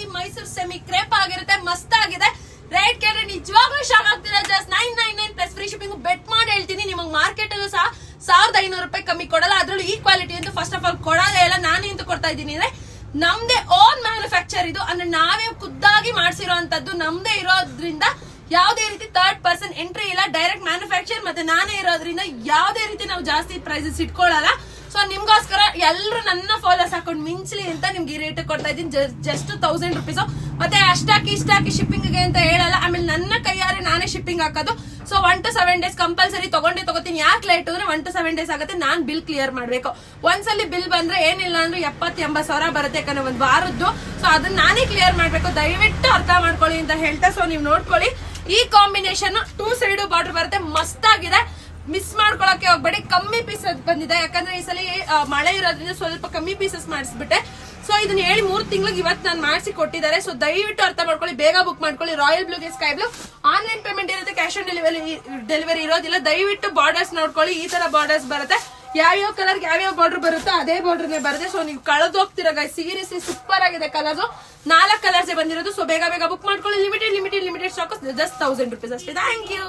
Pure Mysuru semi crepe ಆಗಿರುತ್ತೆ, ಮಸ್ತ್ ಆಗಿದೆ. ರೇಟ್ ಕೇಳಿದ್ರೆ ನಿಜವಾಗ್ಲೂ ಶಾಕ್ ಆಗ್ತಿಲ್ಲ. Just 999 plus free shipping. Bet ಮಾಡಿ ಹೇಳ್ತೀನಿ, ನಿಮಗೆ ಮಾರ್ಕೆಟ್ ಅಲ್ಲೂ ಸಹ 1500 ರೂಪಾಯಿ ಕಮ್ಮಿ ಕೊಡಲ್ಲ. ಅದ್ರಲ್ಲೂ ಈ ಕ್ವಾಲಿಟಿ ಅಂತೂ ಫಸ್ಟ್ ಆಫ್ ಆಲ್ ಕೊಡೋದೇ ಇಲ್ಲ. ನಾನು ಇಂತ ಕೊಡ್ತಾ ಇದ್ದೀನಿ ಅಂದ್ರೆ ನಮ್ದೇ ಓನ್ ಮ್ಯಾನುಫ್ಯಾಕ್ಚರ್ ಇದು, ಅಂದ್ರೆ ನಾವೇ ಖುದ್ದಾಗಿ ಮಾಡ್ಸಿರೋ ಅಂತದ್ದು, ನಮ್ದೇ ಇರೋದ್ರಿಂದ ಯಾವುದೇ ರೀತಿ ಥರ್ಡ್ ಪರ್ಸನ್ ಎಂಟ್ರಿ ಇಲ್ಲ. ಡೈರೆಕ್ಟ್ ಮ್ಯಾನುಫ್ಯಾಕ್ಚರ್ ಮತ್ತೆ ನಾನೇ ಇರೋದ್ರಿಂದ ಯಾವುದೇ ರೀತಿ ನಾವು ಜಾಸ್ತಿ ಪ್ರೈಸಸ್ ಇಟ್ಕೊಳ್ಳಲ್ಲ. ಸೊ ನಿಮ್ಗೋಸ್ಕರ ಎಲ್ಲರೂ ನನ್ನ ಫಾಲೋಸ್ ಹಾಕೊಂಡು ಮಿಂಚ್ಲಿ ಅಂತ ನಿಮ್ಗೆ ಈ ರೇಟ್ ಕೊಡ್ತಾ ಇದ್ದೀನಿ. Just 1000 rupees. ಮತ್ತೆ ಅಷ್ಟಾಕಿ ಶಿಪ್ಪಿಂಗ್ ಗೆ ಅಂತ ಹೇಳಲ್ಲ. ಆಮೇಲೆ ನನ್ನ ಕೈಯಾರೆ ನಾನೇ ಶಿಪ್ಪಿಂಗ್ ಹಾಕೋದು. ಸೊ 1 to 7 days ಕಂಪಲ್ಸರಿ ತಗೋತೀನಿ. ಯಾಕೆ ಲೇಟ್ ಅಂದ್ರೆ 1 to 7 days ಆಗುತ್ತೆ. ನಾನ್ ಬಿಲ್ ಕ್ಲಿಯರ್ ಮಾಡ್ಬೇಕು. ಒಂದ್ಸಲಿ ಬಿಲ್ ಬಂದ್ರೆ ಏನಿಲ್ಲ ಅಂದ್ರೆ 70-80 ಸಾವಿರ ಬರುತ್ತೆ, ಯಾಕಂದ್ರೆ ಒಂದ್ ವಾರದ್ದು. ಸೊ ಅದನ್ನ ನಾನೇ ಕ್ಲಿಯರ್ ಮಾಡ್ಬೇಕು. ದಯವಿಟ್ಟು ಅರ್ಥ ಮಾಡ್ಕೊಳ್ಳಿ ಅಂತ ಹೇಳ್ತಾ, ಸೊ ನೀವು ನೋಡ್ಕೊಳ್ಳಿ ಈ ಕಾಂಬಿನೇಷನ್ 2 ಸೈಡ್ ಬಾರ್ಡರ್ ಬರುತ್ತೆ, ಮಸ್ತ್ ಆಗಿದೆ. ಮಿಸ್ ಮಾಡ್ಕೊಳಕ್ಕೆ ಹೋಗ್ಬೇಡಿ. ಕಮ್ಮಿ ಪೀಸ್ ಬಂದಿದೆ, ಯಾಕಂದ್ರೆ ಈ ಸಲ ಮಳೆ ಇರೋದ್ರಿಂದ ಸ್ವಲ್ಪ ಕಮ್ಮಿ ಪೀಸಸ್ ಮಾಡಿಸ್ಬಿಟ್ಟೆ. ಸೊ ಇದನ್ನ ಹೇಳಿ 3 ತಿಂಗಳಿಗೆ ಇವತ್ತು ನಾನು ಮಾಡಿಸಿ ಕೊಟ್ಟಿದ್ದಾರೆ. ಸೊ ದಯವಿಟ್ಟು ಅರ್ಥ ಮಾಡ್ಕೊಳ್ಳಿ, ಬೇಗ ಬುಕ್ ಮಾಡ್ಕೊಳ್ಳಿ. ರಾಯಲ್ ಬ್ಲೂಗೆ ಸ್ಕೈ ಬ್ಲೂ ಆನ್ಲೈನ್ ಪೇಮೆಂಟ್ ಇರುತ್ತೆ, ಕ್ಯಾಶ್ ಆನ್ ಡೆಲಿವರಿ ಇರೋದಿಲ್ಲ. ದಯವಿಟ್ಟು ಬಾರ್ಡರ್ಸ್ ನೋಡ್ಕೊಳ್ಳಿ, ಈ ತರ ಬಾರ್ಡರ್ಸ್ ಬರುತ್ತೆ. ಯಾವ್ಯಾವ ಕಲರ್ ಯಾವ್ಯಾವ ಬಾರ್ಡರ್ ಬರುತ್ತೋ ಅದೇ ಬಾರ್ಡರ್ನೇ ಬರುತ್ತೆ. ಸೊ ನೀವು ಕಳೆದು ಹೋಗ್ತೀರಾ ಗೈಸ್, ಸೀರಿಯಸ್ಲಿ ಸೂಪರ್ ಆಗಿದೆ. ಕಲರ್ಸ್ 4 ಕಲರ್ಸ್ ಬಂದಿರೋದು. ಸೊ ಬೇಗ ಬುಕ್ ಮಾಡ್ಕೊಳ್ಳಿ. ಲಿಮಿಟೆಡ್ ಸ್ಟಾಕ್, ಜಸ್ಟ್ 1000 ರೂಪೀಸ್ ಅಷ್ಟೇ. Thank you.